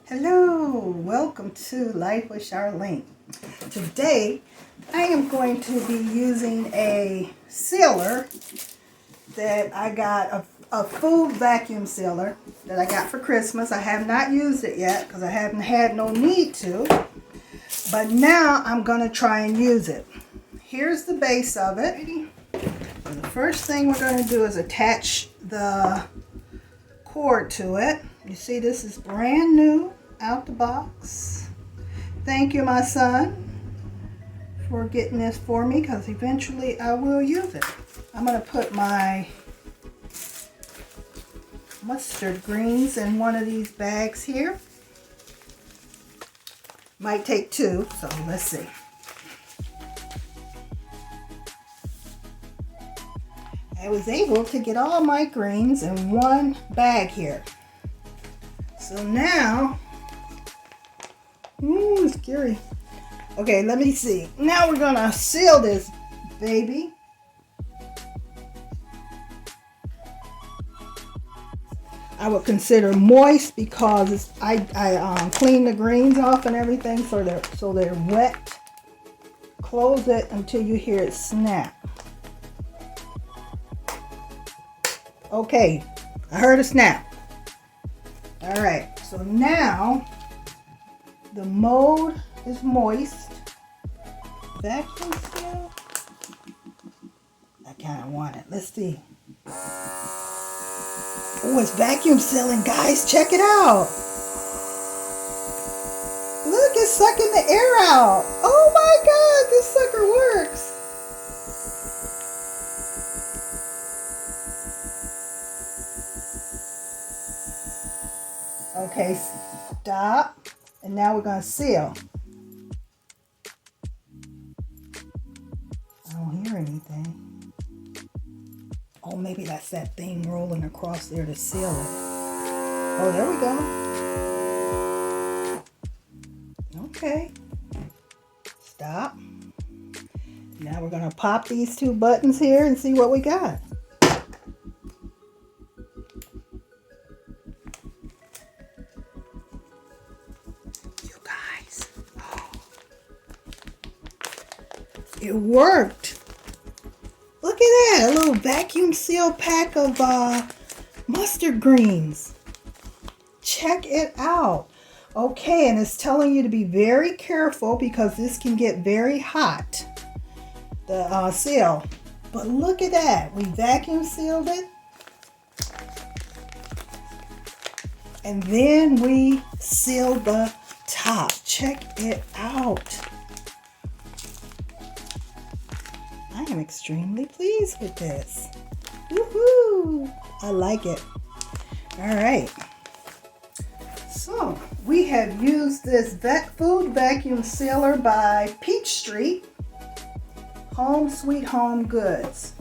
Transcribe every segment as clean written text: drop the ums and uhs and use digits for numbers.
Hello, welcome to Life with Charlene. Today I am going to be using a sealer that I got, a food vacuum sealer that I got for Christmas. I have not used it yet because I haven't had no need to, but now I'm going to try and use it. Here's the base of it. And the first thing we're going to do is attach the cord to it. You see, this is brand new out the box. Thank you, my son, for getting this for me, because eventually I will use it. I'm going to put my mustard greens in one of these bags here. Might take two, so let's see. I was able to get all my greens in one bag here. So now, ooh, scary. Okay, let me see. Now we're gonna seal this baby. I would consider moist because I clean the greens off and everything, so they're wet. Close it until you hear it snap. Okay, I heard a snap. All right, so now the mold is moist. Vacuum seal? I kind of want it. Let's see. Oh, it's vacuum sealing, guys. Check it out. Look, it's sucking the air out. Oh my God, this sucker works. Okay, stop. And now we're going to seal. I don't hear anything. Oh, maybe that's that thing rolling across there to seal it. Oh, there we go. Okay. Stop. Now we're going to pop these two buttons here and see what we got. It worked. Look at that, a little vacuum seal pack of mustard greens. Check it out. Okay, and it's telling you to be very careful because this can get very hot, the seal. But look at that, we vacuum sealed it. And then we sealed the top. Check it out. I am extremely pleased with this. Woohoo! I like it. All right. So we have used this food vacuum sealer by Peachtree, Home Sweet Home Goods.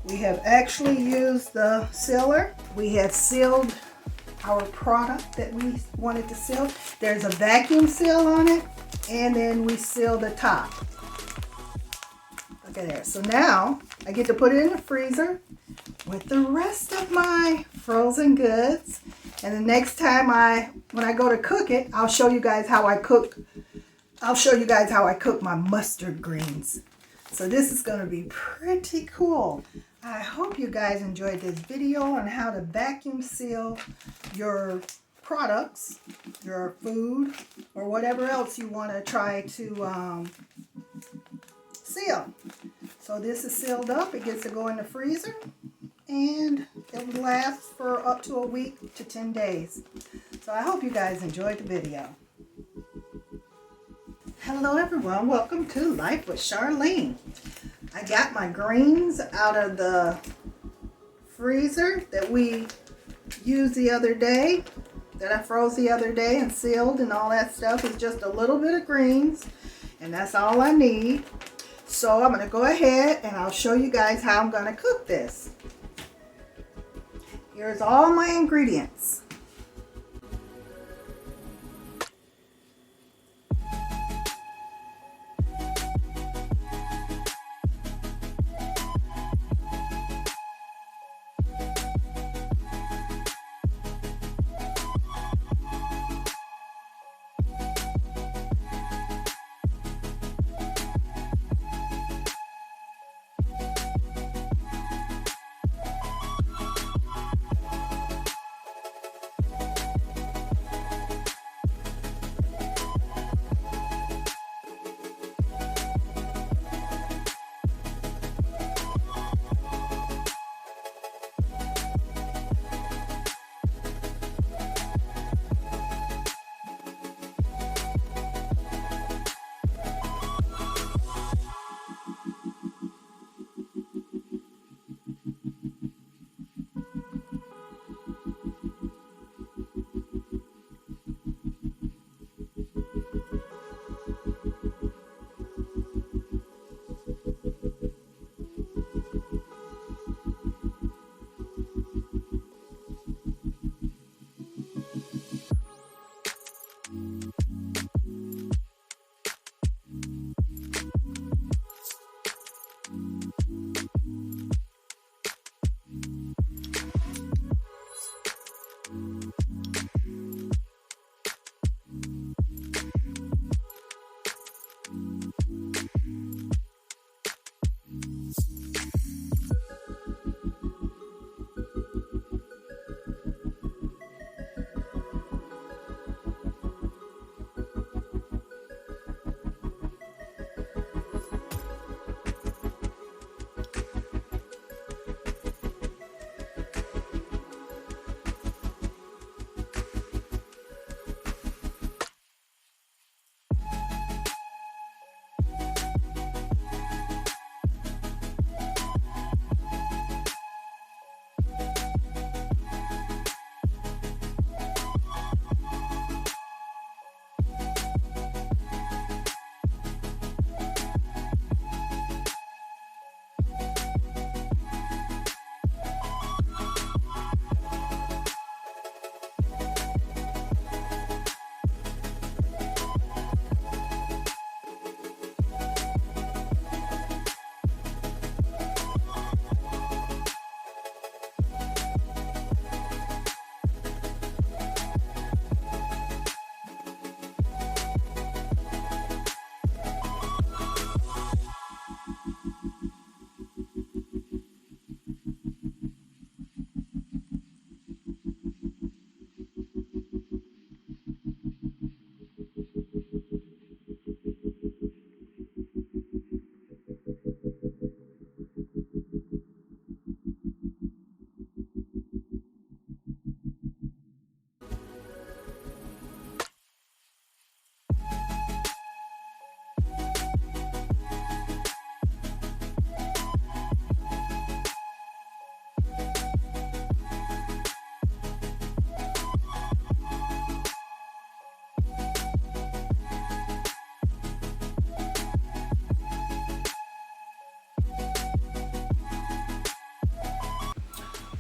We have actually used the sealer. We have sealed our product that we wanted to seal. There's a vacuum seal on it, and then we seal the top. There. So now I get to put it in the freezer with the rest of my frozen goods, and the next time when I go to cook it, I'll show you guys how I cook my mustard greens. So this is going to be pretty cool. I hope you guys enjoyed this video on how to vacuum seal your products, your food, or whatever else you want to try to seal. So this is sealed up. It gets to go in the freezer, and it will last for up to a week to 10 days. So I hope you guys enjoyed the video. Hello everyone, welcome to Life with Charlene. I got my greens out of the freezer that we used the other day, that I froze the other day and sealed and all that stuff. It's just a little bit of greens, and that's all I need. So I'm going to go ahead and I'll show you guys how I'm going to cook this. Here's all my ingredients.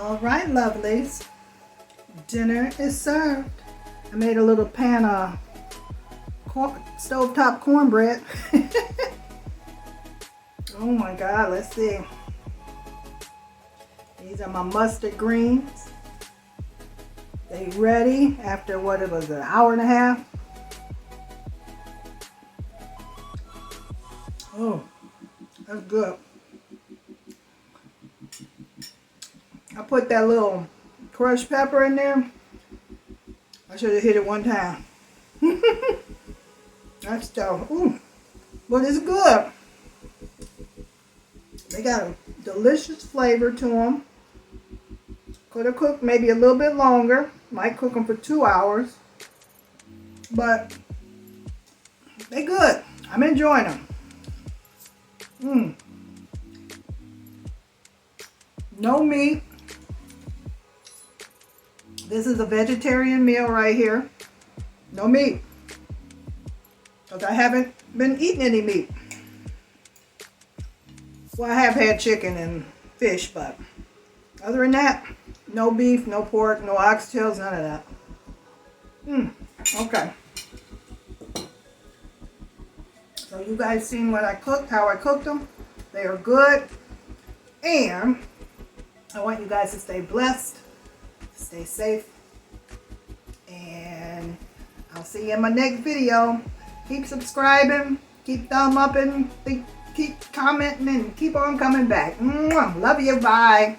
All right, lovelies. Dinner is served. I made a little pan of stovetop cornbread. Oh my God, let's see. These are my mustard greens. They ready after what it was, an hour and a half. Oh, that's good. I put that little crushed pepper in there. I should have hit it one time. That's stuff. Ooh, but it's good. They got a delicious flavor to them. Could have cooked maybe a little bit longer. Might cook them for 2 hours. But they good. I'm enjoying them. No meat. This is a vegetarian meal right here. No meat. Because I haven't been eating any meat. Well, I have had chicken and fish, but other than that, no beef, no pork, no oxtails, none of that. Okay. So you guys seen what I cooked, how I cooked them. They are good. And I want you guys to stay blessed, stay safe, and I'll see you in my next video. Keep subscribing, keep thumb upping, keep commenting, and keep on coming back. Love you, bye.